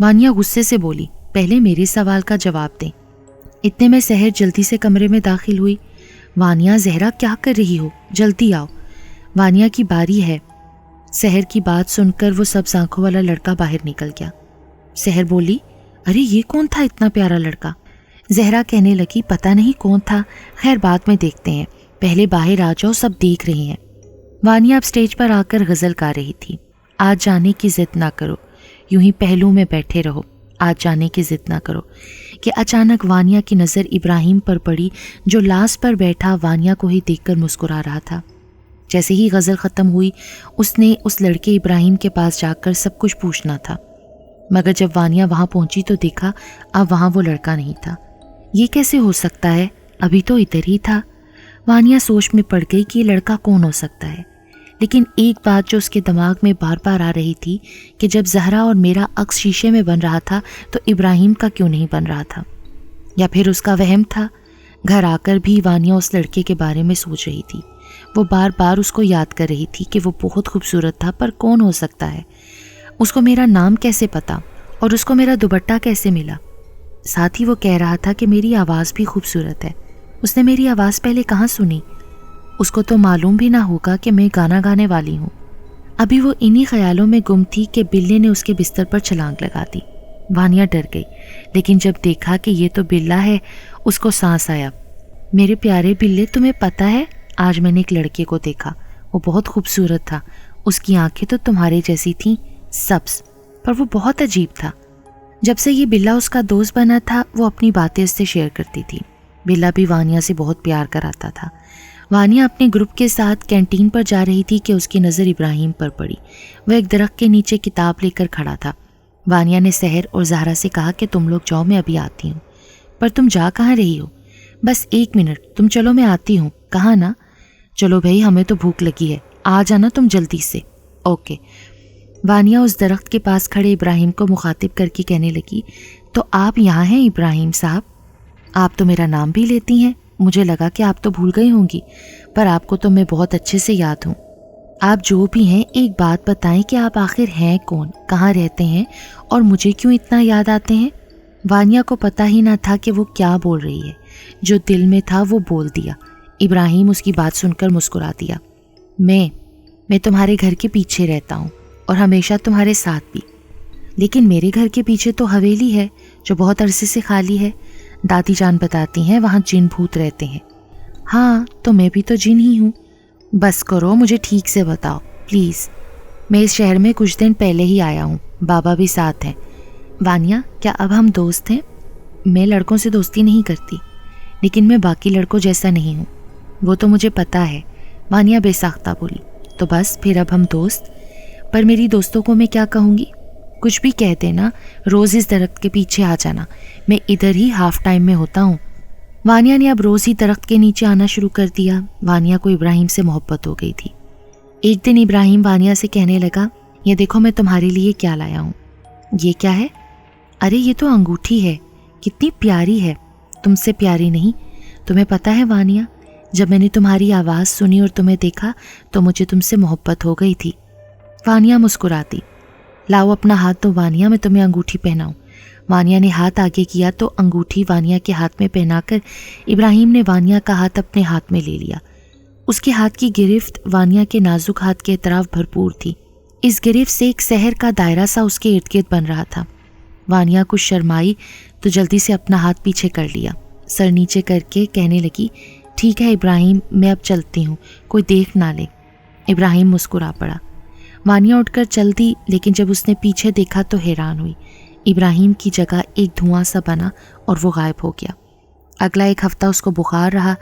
وانیا غصے سے بولی، پہلے میرے سوال کا جواب دیں۔ اتنے میں سحر جلدی سے کمرے میں داخل ہوئی۔ وانیا، زہرا کیا کر رہی ہو؟ جلدی آؤ، وانیا کی باری ہے۔ سحر کی بات سن کر وہ سبز آنکھوں والا لڑکا باہر نکل گیا۔ سحر بولی، ارے یہ کون تھا اتنا پیارا لڑکا؟ زہرا کہنے لگی، پتہ نہیں کون تھا، خیر بعد میں دیکھتے ہیں، پہلے باہر آ جاؤ، سب دیکھ رہے ہیں۔ وانیا اب سٹیج پر آ کر غزل گا رہی تھی۔ آج جانے کی ضد نہ کرو، یوں ہی پہلو میں بیٹھے رہو، آج جانے کی ضد نہ کرو، کہ اچانک وانیا کی نظر ابراہیم پر پڑی، جو لاس پر بیٹھا وانیا کو ہی دیکھ کر مسکرا رہا تھا۔ جیسے ہی غزل ختم ہوئی، اس نے اس لڑکے ابراہیم کے پاس جا کر سب کچھ پوچھنا تھا، مگر جب وانیا وہاں پہنچی تو دیکھا اب وہاں وہ لڑکا نہیں تھا۔ یہ کیسے ہو سکتا ہے؟ ابھی تو ادھر ہی تھا۔ وانیا سوچ میں پڑ گئی کہ یہ لڑکا کون ہو سکتا ہے، لیکن ایک بات جو اس کے دماغ میں بار بار آ رہی تھی کہ جب زہرا اور میرا عکس شیشے میں بن رہا تھا تو ابراہیم کا کیوں نہیں بن رہا تھا؟ یا پھر اس کا وہم تھا؟ گھر آ کر بھی وانیا اس لڑکے کے بارے میں سوچ رہی تھی۔ وہ بار بار اس کو یاد کر رہی تھی کہ وہ بہت خوبصورت تھا، پر کون ہو سکتا ہے؟ اس کو میرا نام کیسے پتا، اور اس کو میرا دوپٹہ کیسے ملا؟ ساتھ ہی وہ کہہ رہا تھا کہ میری آواز بھی خوبصورت ہے۔ اس نے میری آواز پہلے کہاں سنی؟ اس کو تو معلوم بھی نہ ہوگا کہ میں گانا گانے والی ہوں۔ ابھی وہ انہی خیالوں میں گم تھی کہ بلے نے اس کے بستر پر چھلانگ لگا دی۔ وانیا ڈر گئی، لیکن جب دیکھا کہ یہ تو بلا ہے، اس کو سانس آیا۔ میرے پیارے بلے، تمہیں پتہ ہے آج میں نے ایک لڑکے کو دیکھا، وہ بہت خوبصورت تھا، اس کی آنکھیں تو تمہارے جیسی تھیں، سبز، پر وہ بہت عجیب تھا۔ جب سے یہ بلا اس کا دوست بنا تھا، وہ اپنی باتیں اس سے شیئر کرتی تھی۔ بلا بھی وانیا سے بہت پیار کراتا تھا۔ وانیا اپنے گروپ کے ساتھ کینٹین پر جا رہی تھی کہ اس کی نظر ابراہیم پر پڑی۔ وہ ایک درخت کے نیچے کتاب لے کر کھڑا تھا۔ وانیا نے سحر اور زہرا سے کہا کہ تم لوگ جاؤ، میں ابھی آتی ہوں۔ پر تم جا کہاں رہی ہو؟ بس 1 منٹ، تم چلو میں آتی ہوں، کہا نا؟ چلو بھائی، ہمیں تو بھوک لگی ہے، آ جانا تم جلدی سے۔ اوکے۔ وانیا اس درخت کے پاس کھڑے ابراہیم کو مخاطب کر کے کہنے لگی، تو آپ یہاں ہیں ابراہیم صاحب؟ آپ تو میرا نام بھی لیتی ہیں، مجھے لگا کہ آپ تو بھول گئی ہوں گی، پر آپ کو تو میں بہت اچھے سے یاد ہوں۔ آپ جو بھی ہیں، ایک بات بتائیں کہ آپ آخر ہیں کون، کہاں رہتے ہیں، اور مجھے کیوں اتنا یاد آتے ہیں؟ وانیا کو پتہ ہی نہ تھا کہ وہ کیا بول رہی ہے، جو دل میں تھا وہ بول دیا۔ ابراہیم اس کی بات سن کر مسکرا دیا۔ میں تمہارے گھر کے پیچھے رہتا ہوں، اور ہمیشہ تمہارے ساتھ بھی، لیکن میرے گھر کے پیچھے تو حویلی ہے جو بہت عرصے سے خالی ہے، دادی جان بتاتی ہیں وہاں جن بھوت رہتے ہیں۔ ہاں، تو میں بھی تو جن ہی ہوں۔ بس کرو، مجھے ٹھیک سے بتاؤ پلیز۔ میں اس شہر میں کچھ دن پہلے ہی آیا ہوں، بابا بھی ساتھ ہیں۔ وانیا، کیا اب ہم دوست ہیں؟ میں لڑکوں سے دوستی نہیں کرتی، لیکن میں باقی لڑکوں جیسا نہیں ہوں، وہ تو مجھے پتہ ہے، وانیا بے ساختہ بولی۔ تو بس پھر اب ہم دوست؟ پر میری دوستوں کو میں کیا کہوں گی؟ کچھ بھی کہہ دینا، روز اس درخت کے پیچھے آ جانا، میں ادھر ہی ہاف ٹائم میں ہوتا ہوں۔ وانیا نے اب روز ہی درخت کے نیچے آنا شروع کر دیا۔ وانیا کو ابراہیم سے محبت ہو گئی تھی۔ ایک دن ابراہیم وانیا سے کہنے لگا، یہ دیکھو میں تمہارے لیے کیا لایا ہوں۔ یہ کیا ہے؟ ارے یہ تو انگوٹھی ہے، کتنی پیاری ہے، تم سے پیاری نہیں؟ تمہیں پتہ ہے وانیا، جب میں نے تمہاری آواز سنی اور تمہیں دیکھا تو مجھے تم سے محبت ہو گئی تھی۔ وانیا مسکراتی، لاؤ اپنا ہاتھ دو وانیا، میں تمہیں انگوٹھی پہناؤں۔ وانیا نے ہاتھ آگے کیا تو انگوٹھی وانیا کے ہاتھ میں پہنا کر ابراہیم نے وانیا کا ہاتھ اپنے ہاتھ میں لے لیا۔ اس کے ہاتھ کی گرفت وانیا کے نازک ہاتھ کے اطراف بھرپور تھی۔ اس گرفت سے ایک سحر کا دائرہ سا اس کے ارد گرد بن رہا تھا۔ وانیا کچھ شرمائی تو جلدی سے اپنا ہاتھ پیچھے کر لیا، سر نیچے کر کے کہنے لگی، ٹھیک ہے ابراہیم، میں اب چلتی ہوں، کوئی دیکھ نہ لے۔ ابراہیم مسکرا پڑا۔ وانیا اٹھ کر چل دی، لیکن جب اس نے پیچھے دیکھا تو حیران ہوئی۔ ابراہیم کی جگہ ایک دھواں سا بنا اور وہ غائب ہو گیا۔ اگلا 1 ہفتہ اس کو بخار رہا۔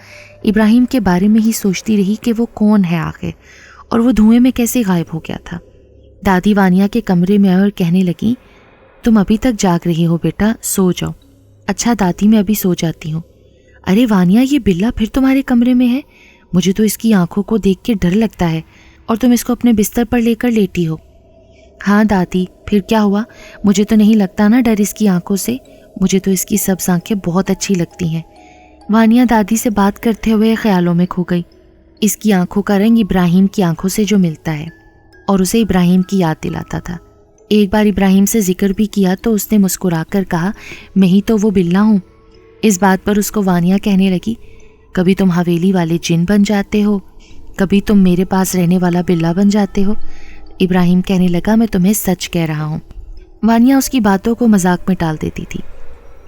ابراہیم کے بارے میں ہی سوچتی رہی کہ وہ کون ہے آخر، اور وہ دھوئیں میں کیسے غائب ہو گیا تھا۔ دادی وانیا کے کمرے میں آئے اور کہنے لگی، تم ابھی تک جاگ رہی ہو بیٹا، سو جاؤ۔ اچھا دادی، میں ابھی سو جاتی ہوں۔ ارے وانیا، یہ بلا پھر تمہارے کمرے میں ہے؟ مجھے تو اس کی آنکھوں کو دیکھ کے ڈر لگتا ہے، اور تم اس کو اپنے بستر پر لے کر لیٹی ہو۔ ہاں دادی، پھر کیا ہوا؟ مجھے تو نہیں لگتا نا ڈر اس کی آنکھوں سے، مجھے تو اس کی سبز آنکھیں بہت اچھی لگتی ہیں۔ وانیا دادی سے بات کرتے ہوئے خیالوں میں کھو گئی۔ اس کی آنکھوں کا رنگ ابراہیم کی آنکھوں سے جو ملتا ہے اور اسے ابراہیم کی یاد دلاتا تھا۔ ایک بار ابراہیم سے ذکر بھی کیا تو اس نے مسکرا کر کہا میں ہی تو وہ بلا ہوں۔ اس بات پر اس کو وانیہ کہنے لگی کبھی تم حویلی والے جن بن جاتے ہو، کبھی تم میرے پاس رہنے والا بلا بن جاتے ہو۔ ابراہیم کہنے لگا میں تمہیں سچ کہہ رہا ہوں۔ وانیہ اس کی باتوں کو مذاق میں ٹال دیتی تھی۔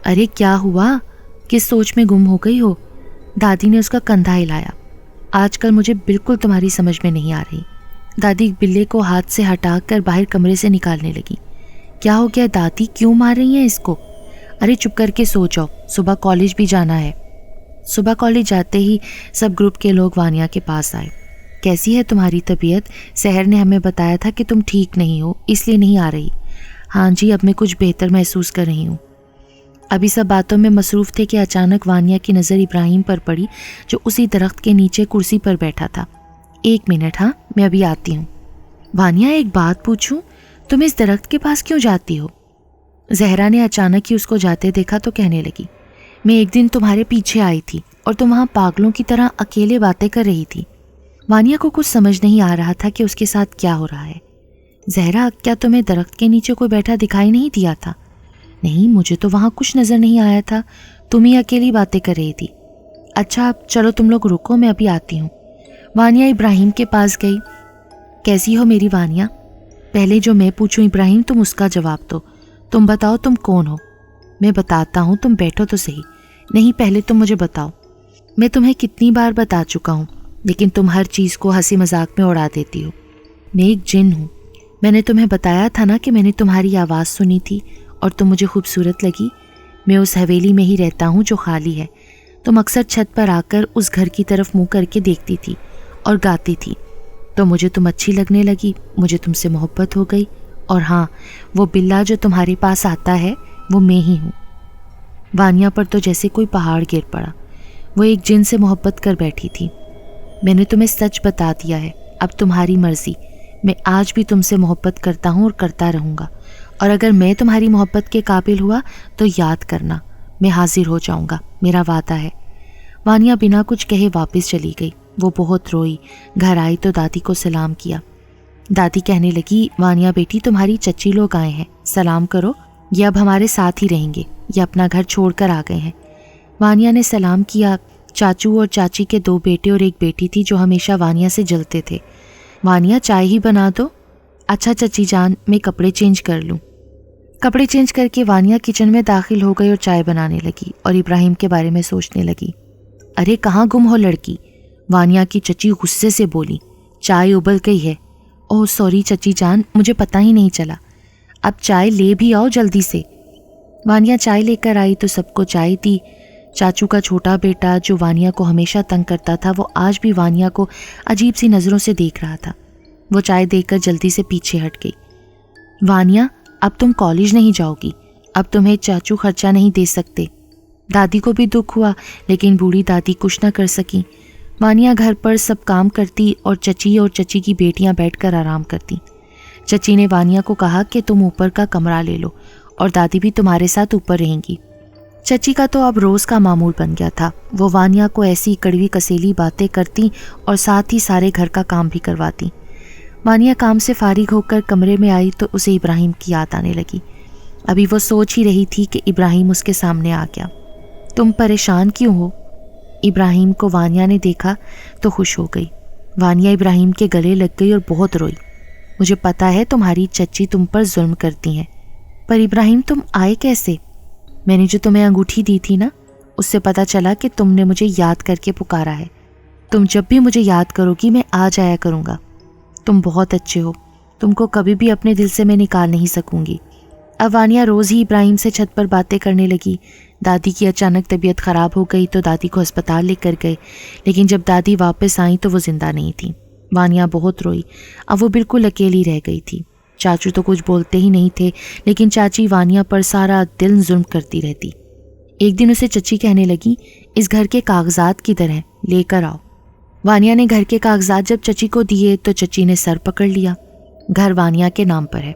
ارے کیا ہوا، کس سوچ میں گم ہو گئی ہو؟ دادی نے اس کا کندھا ہلایا۔ آج کل مجھے بالکل تمہاری سمجھ میں نہیں آ رہی۔ دادی بلے کو ہاتھ سے ہٹا کر باہر کمرے سے نکالنے لگی۔ کیا ہو گیا دادی، کیوں مار رہی ہیں اس کو؟ ارے چپ کر کے سو جاؤ، صبح کالج بھی جانا ہے۔ صبح کالج جاتے ہی سب گروپ کے لوگ وانیہ کے پاس آئے۔ کیسی ہے تمہاری طبیعت؟ سحر نے ہمیں بتایا تھا کہ تم ٹھیک نہیں ہو، اس لیے نہیں آ رہی۔ ہاں جی، اب میں کچھ بہتر محسوس کر رہی ہوں۔ ابھی سب باتوں میں مصروف تھے کہ اچانک وانیہ کی نظر ابراہیم پر پڑی جو اسی درخت کے نیچے کرسی پر بیٹھا تھا۔ ایک منٹ، ہاں میں ابھی آتی ہوں۔ وانیہ ایک بات پوچھوں، تم اس درخت کے پاس کیوں جاتی ہو؟ زہرا نے اچانک ہی اس کو جاتے دیکھا تو کہنے لگی میں ایک دن تمہارے پیچھے آئی تھی اور تم وہاں پاگلوں کی طرح اکیلے باتیں کر رہی تھی۔ وانیہ کو کچھ سمجھ نہیں آ رہا تھا کہ اس کے ساتھ کیا ہو رہا ہے۔ زہرا، کیا تمہیں درخت کے نیچے کوئی بیٹھا دکھائی نہیں دیا تھا؟ نہیں، مجھے تو وہاں کچھ نظر نہیں آیا تھا، تم ہی اکیلی باتیں کر رہی تھی۔ اچھا اب چلو تم لوگ رکو، میں ابھی آتی ہوں۔ وانیہ ابراہیم کے پاس گئی۔ کیسی ہو میری وانیہ؟ پہلے جو میں پوچھوں ابراہیم تم اس کا جواب دو۔ تم بتاؤ تم کون ہو؟ میں بتاتا ہوں، تم بیٹھو تو صحیح۔ نہیں، پہلے تم مجھے بتاؤ۔ میں تمہیں کتنی بار بتا چکا ہوں، لیکن تم ہر چیز کو ہنسی مذاق میں اڑا دیتی ہو۔ میں ایک جن ہوں۔ میں نے تمہیں بتایا تھا نا کہ میں نے تمہاری آواز سنی تھی اور تم مجھے خوبصورت لگی۔ میں اس حویلی میں ہی رہتا ہوں جو خالی ہے۔ تم اکثر چھت پر آ کر اس گھر کی طرف منہ کر کے دیکھتی تھی اور گاتی تھی، تو مجھے تم اچھی لگنے لگی، مجھے تم سے محبت ہو گئی۔ اور ہاں، وہ بلا جو تمہارے پاس آتا ہے وہ میں ہی ہوں۔ وانیہ پر تو جیسے کوئی پہاڑ گر پڑا۔ وہ ایک جن سے محبت کر بیٹھی تھی۔ میں نے تمہیں سچ بتا دیا ہے، اب تمہاری مرضی۔ میں آج بھی تم سے محبت کرتا ہوں اور کرتا رہوں گا، اور اگر میں تمہاری محبت کے قابل ہوا تو یاد کرنا، میں حاضر ہو جاؤں گا، میرا وعدہ ہے۔ وانیہ بنا کچھ کہے واپس چلی گئی۔ وہ بہت روئی۔ گھر آئی تو دادی کو سلام کیا۔ دادی کہنے لگی وانیہ بیٹی، تمہاری چچی لوگ آئے ہیں، سلام کرو، یہ اب ہمارے ساتھ ہی رہیں گے، یہ اپنا گھر چھوڑ کر آ گئے ہیں۔ وانیہ نے سلام کیا۔ چاچو اور چاچی کے 2 بیٹے اور ایک بیٹی تھی جو ہمیشہ وانیہ سے جلتے تھے۔ وانیہ چائے ہی بنا دو۔ اچھا چچی جان، میں کپڑے چینج کر لوں۔ کپڑے چینج کر کے وانیہ کچن میں داخل ہو گئی اور چائے بنانے لگی اور ابراہیم کے بارے میں سوچنے لگی۔ ارے کہاں گم ہو لڑکی؟ وانیہ کی چچی غصے سے بولی۔ چائے ابل گئی ہے۔ اوہ سوری چچی جان، مجھے پتہ ہی نہیں چلا۔ اب چائے لے بھی آؤ جلدی سے۔ وانیہ چائے لے کر آئی تو سب کو چائے دی۔ چاچو کا چھوٹا بیٹا جو وانیہ کو ہمیشہ تنگ کرتا تھا، وہ آج بھی وانیہ کو عجیب سی نظروں سے دیکھ رہا تھا۔ وہ چائے دے کر جلدی سے پیچھے ہٹ گئی۔ وانیہ، اب تم کالج نہیں جاؤ گی، اب تمہیں چاچو خرچہ نہیں دے سکتے۔ دادی کو بھی دکھ ہوا، لیکن بوڑھی دادی کچھ نہ کر سکی۔ وانیہ گھر پر سب کام کرتی اور چچی کی بیٹیاں بیٹھ کر آرام کرتی۔ چچی نے وانیہ کو کہا کہ تم اوپر کا کمرہ لے لو اور دادی بھی تمہارے ساتھ اوپر رہیں گی۔ چچی کا تو اب روز کا معمول بن گیا تھا۔ وہ وانیہ کو ایسی کڑوی کسیلی باتیں کرتی اور ساتھ ہی سارے گھر کا کام بھی کرواتی۔ وانیہ کام سے فارغ ہو کر کمرے میں آئی تو اسے ابراہیم کی یاد آنے لگی۔ ابھی وہ سوچ ہی رہی تھی کہ ابراہیم اس کے سامنے آ گیا۔ تم پریشان کیوں ہو؟ ابراہیم کو وانیہ نے دیکھا تو خوش ہو گئی۔ وانیہ ابراہیم کے گلے لگ گئی اور بہت روئی۔ مجھے پتا ہے تمہاری چچی تم پر ظلم کرتی ہیں، پر ابراہیم تم آئے کیسے؟ میں نے جو تمہیں انگوٹھی دی تھی نا، اس سے پتا چلا کہ تم نے مجھے یاد کر کے پکارا ہے۔ تم جب بھی مجھے یاد کرو گی میں آ جایا کروں گا۔ تم بہت اچھے ہو، تم کو کبھی بھی اپنے دل سے میں نکال نہیں سکوں گی۔ اب وانیہ روز ہی ابراہیم سے چھت پر باتیں کرنے لگی۔ دادی کی اچانک طبیعت خراب ہو گئی تو دادی کو ہسپتال لے کر گئے، لیکن جب دادی واپس آئیں تو وہ زندہ نہیں تھیں۔ وانیہ بہت روئی۔ اب وہ بالکل اکیلی رہ گئی تھی۔ چاچو تو کچھ بولتے ہی نہیں تھے، لیکن چاچی وانیہ پر سارا دن ظلم کرتی رہتی۔ ایک دن اسے چچی کہنے لگی اس گھر کے کاغذات کدھر ہیں، لے کر آؤ۔ وانیہ نے گھر کے کاغذات جب چچی کو دیے تو چچی نے سر پکڑ لیا۔ گھر وانیہ کے نام پر ہے،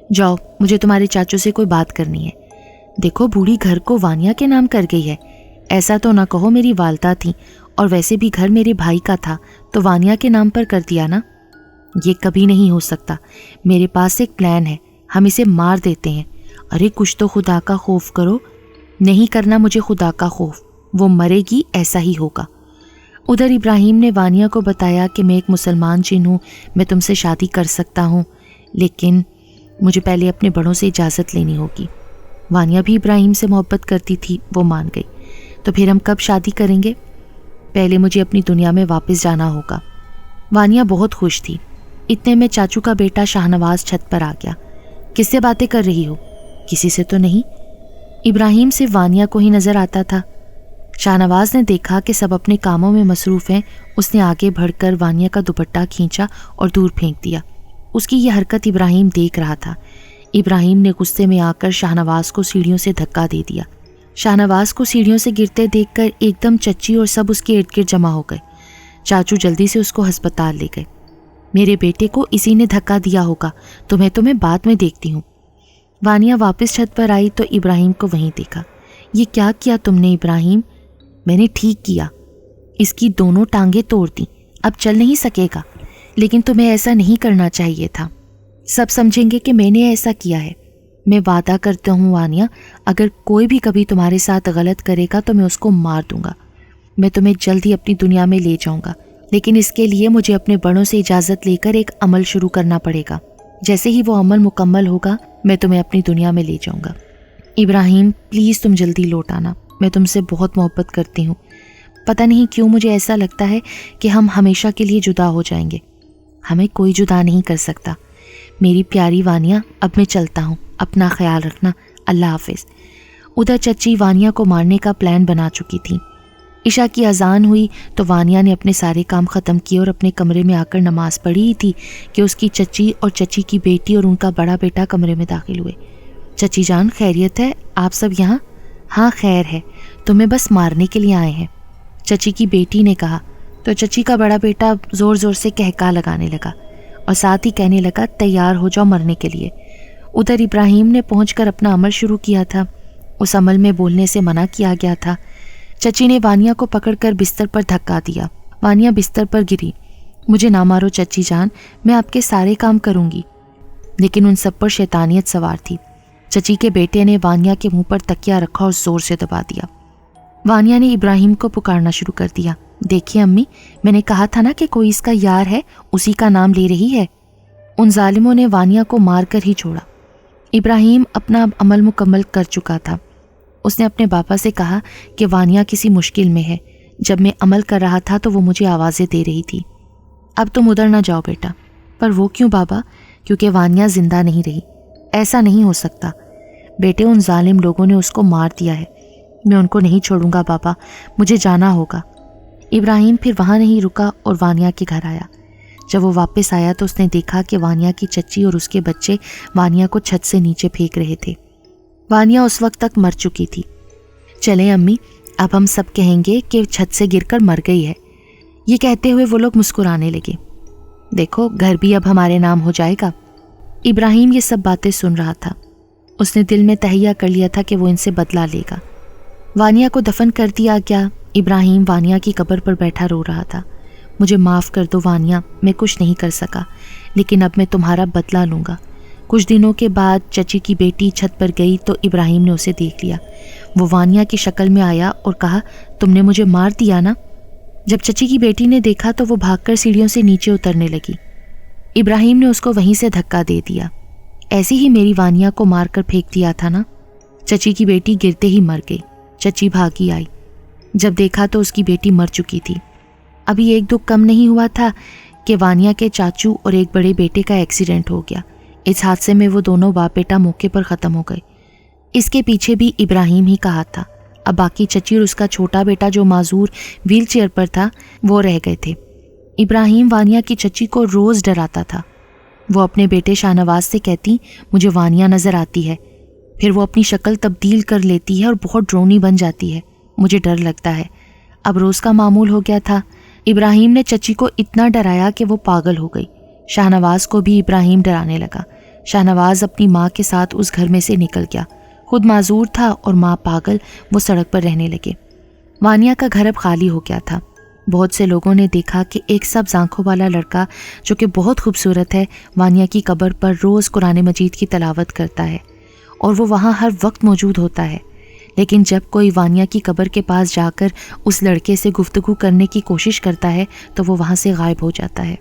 جاؤ، مجھے تمہارے چاچو سے کوئی بات کرنی ہے۔ دیکھو بوڑھی گھر کو وانیہ کے نام کر گئی ہے، ایسا تو نہ کہو میری والدہ تھی، اور ویسے بھی گھر میرے بھائی کا تھا تو وانیہ کے نام پر کر دیا نا۔ یہ کبھی نہیں ہو سکتا، میرے پاس ایک پلان ہے، ہم اسے مار دیتے ہیں۔ ارے کچھ تو خدا کا خوف کرو۔ نہیں کرنا مجھے خدا کا خوف، وہ مرے گی، ایسا ہی ہوگا۔ ادھر ابراہیم نے وانیہ کو بتایا کہ میں ایک مسلمان جن ہوں، میں تم سے شادی کر سکتا ہوں، لیکن مجھے پہلے اپنے بڑوں سے اجازت لینی ہوگی۔ وانیہ بھی ابراہیم سے محبت کرتی تھی، وہ مان گئی۔ تو پھر ہم کب شادی کریں گے؟ پہلے مجھے اپنی دنیا میں واپس جانا ہوگا۔ وانیہ بہت خوش تھی۔ اتنے میں چاچو کا بیٹا شاہ نواز چھت پر آ گیا۔ کس سے باتیں کر رہی ہو؟ کسی سے تو نہیں؟ ابراہیم صرف وانیہ کو ہی نظر آتا تھا۔ شاہ نواز نے دیکھا کہ سب اپنے کاموں میں مصروف ہیں، اس نے آگے بڑھ کر وانیہ کا دوپٹہ کھینچا اور دور پھینک دیا۔ اس کی یہ حرکت ابراہیم دیکھ رہا تھا۔ ابراہیم نے غصے میں آ کر شاہ نواز کو سیڑھیوں سے دھکا دے دیا۔ شاہ نواز کو سیڑھیوں سے گرتے دیکھ کر ایک دم چچی اور سب اس کے ارد گرد جمع ہو گئے۔ چاچو جلدی سے اس کو ہسپتال لے گئے۔ میرے بیٹے کو اسی نے دھکا دیا ہوگا، تمہیں بعد میں دیکھتی ہوں۔ وانیہ واپس چھت پر آئی تو ابراہیم کو وہیں دیکھا۔ یہ کیا کیا تم نے ابراہیم؟ میں نے ٹھیک کیا، اس کی دونوں ٹانگیں توڑ دیں، اب چل نہیں سکے گا، لیکن تمہیں ایسا نہیں کرنا چاہیے تھا۔ سب سمجھیں گے کہ میں نے ایسا کیا ہے۔ میں وعدہ کرتا ہوں وانیہ، اگر کوئی بھی کبھی تمہارے ساتھ غلط کرے گا تو میں اس کو مار دوں گا۔ میں تمہیں جلد ہی اپنی دنیا میں لے جاؤں گا، لیکن اس کے لیے مجھے اپنے بڑوں سے اجازت لے کر ایک عمل شروع کرنا پڑے گا۔ جیسے ہی وہ عمل مکمل ہوگا میں تمہیں اپنی دنیا میں لے جاؤں گا۔ ابراہیم پلیز تم جلدی لوٹ آنا، میں تم سے بہت محبت کرتی ہوں۔ پتہ نہیں کیوں مجھے ایسا لگتا ہے کہ ہم ہمیشہ کے لیے جدا ہو جائیں گے۔ ہمیں کوئی جدا نہیں کر سکتا۔ میری پیاری وانیہ، اب میں چلتا ہوں، اپنا خیال رکھنا، اللہ حافظ۔ ادھر چچی وانیہ کو مارنے کا پلان بنا چکی تھی۔ عشاء کی اذان ہوئی تو وانیہ نے اپنے سارے کام ختم کیے اور اپنے کمرے میں آ کر نماز پڑھی ہی تھی کہ اس کی چچی اور چچی کی بیٹی اور ان کا بڑا بیٹا کمرے میں داخل ہوئے۔ چچی جان خیریت ہے؟ آپ سب یہاں؟ ہاں خیر ہے، تمہیں بس مارنے کے لیے آئے ہیں، چچی کی بیٹی نے کہا تو چچی کا بڑا بیٹا زور زور سے کہکا لگانے لگا اور ساتھ ہی کہنے لگا تیار ہو جاؤ مرنے کے لیے۔ ادھر ابراہیم نے پہنچ کر اپنا عمل شروع کیا تھا۔ اس عمل میں بولنے سے منع کیا گیا تھا۔ چچی نے وانیہ کو پکڑ کر بستر پر دھکا دیا۔ وانیہ بستر پر گری۔ مجھے نہ مارو چچی جان، میں آپ کے سارے کام کروں گی، لیکن ان سب پر شیطانیت سوار تھی۔ چچی کے بیٹے نے وانیہ کے منہ پر تکیہ رکھا اور زور سے دبا دیا۔ وانیہ نے ابراہیم کو پکارنا شروع کر دیا، دیکھیے امی، میں نے کہا تھا نا کہ کوئی اس کا یار ہے، اسی کا نام لے رہی ہے۔ ان ظالموں نے وانیہ کو مار کر ہی چھوڑا۔ ابراہیم اپنا عمل مکمل کر چکا تھا۔ اس نے اپنے باپا سے کہا کہ وانیہ کسی مشکل میں ہے۔ جب میں عمل کر رہا تھا تو وہ مجھے آوازیں دے رہی تھی۔ اب تم ادھر نہ جاؤ بیٹا۔ پر وہ کیوں بابا؟ کیونکہ وانیہ زندہ نہیں رہی۔ ایسا نہیں ہو سکتا بیٹے، ان ظالم لوگوں نے اس کو مار دیا ہے۔ میں ان کو نہیں چھوڑوں گا بابا، مجھے جانا ہوگا۔ ابراہیم پھر وہاں نہیں رکا اور وانیہ کے گھر آیا۔ جب وہ واپس آیا تو اس نے دیکھا کہ وانیہ کی چچی اور اس کے بچے وانیہ کو چھت سے نیچے پھینک رہے تھے۔ وانیہ اس وقت تک مر چکی تھی۔ چلیں امی، اب ہم سب کہیں گے کہ چھت سے گر کر مر گئی ہے۔ یہ کہتے ہوئے وہ لوگ مسکرانے لگے۔ دیکھو گھر بھی اب ہمارے نام ہو جائے گا۔ ابراہیم یہ سب باتیں سن رہا تھا۔ اس نے دل میں تہیہ کر لیا تھا کہ وہ ان سے بدلہ لے گا۔ وانیہ کو دفن کر دیا گیا۔ ابراہیم وانیہ کی قبر پر بیٹھا رو رہا تھا۔ مجھے معاف کر دو وانیہ، میں کچھ نہیں کر سکا، لیکن اب میں تمہارا بدلہ لوں گا۔ کچھ دنوں کے بعد چچی کی بیٹی چھت پر گئی تو ابراہیم نے اسے دیکھ لیا۔ وہ وانیہ کی شکل میں آیا اور کہا، تم نے مجھے مار دیا نا؟ جب چچی کی بیٹی نے دیکھا تو وہ بھاگ کر سیڑھیوں سے نیچے اترنے لگی۔ ابراہیم نے اس کو وہیں سے دھکا دے دیا۔ ایسی ہی میری وانیہ کو مار کر پھینک دیا تھا نا؟ چچی کی بیٹی گرتے ہی مر گئی۔ چچی بھاگی آئی، جب دیکھا تو اس کی بیٹی مر چکی تھی۔ ابھی ایک دکھ کم نہیں ہوا تھا کہ وانیہ کے چاچو اور ایک بڑے بیٹے کا ایکسیڈنٹ ہو گیا۔ اس حادثے میں وہ دونوں باپ بیٹا موقع پر ختم ہو گئے۔ اس کے پیچھے بھی ابراہیم ہی کا ہاتھ تھا۔ اب باقی چچی اور اس کا چھوٹا بیٹا جو معذور ویل چیئر پر تھا وہ رہ گئے تھے۔ ابراہیم وانیہ کی چچی کو روز ڈراتا تھا۔ وہ اپنے بیٹے شاہ نواز سے کہتی، مجھے وانیہ نظر آتی ہے، پھر وہ اپنی شکل تبدیل کر لیتی ہے اور بہت ڈرونی بن جاتی ہے، مجھے ڈر لگتا ہے۔ اب روز کا معمول ہو گیا تھا۔ ابراہیم نے چچی کو اتنا ڈرایا کہ وہ پاگل ہو گئی۔ شاہ نواز کو بھی ابراہیم ڈرانے لگا۔ شاہ نواز اپنی ماں کے ساتھ اس گھر میں سے نکل گیا۔ خود معذور تھا اور ماں پاگل، وہ سڑک پر رہنے لگے۔ وانیہ کا گھر اب خالی ہو گیا تھا۔ بہت سے لوگوں نے دیکھا کہ ایک سبز آنکھوں والا لڑکا جو کہ بہت خوبصورت ہے وانیا کی قبر پر روز قرآن مجید کی تلاوت کرتا ہے اور وہ وہاں ہر وقت موجود ہوتا ہے، لیکن جب کوئی وانیا کی قبر کے پاس جا کر اس لڑکے سے گفتگو کرنے کی کوشش کرتا ہے تو وہ وہاں سے غائب ہو جاتا ہے۔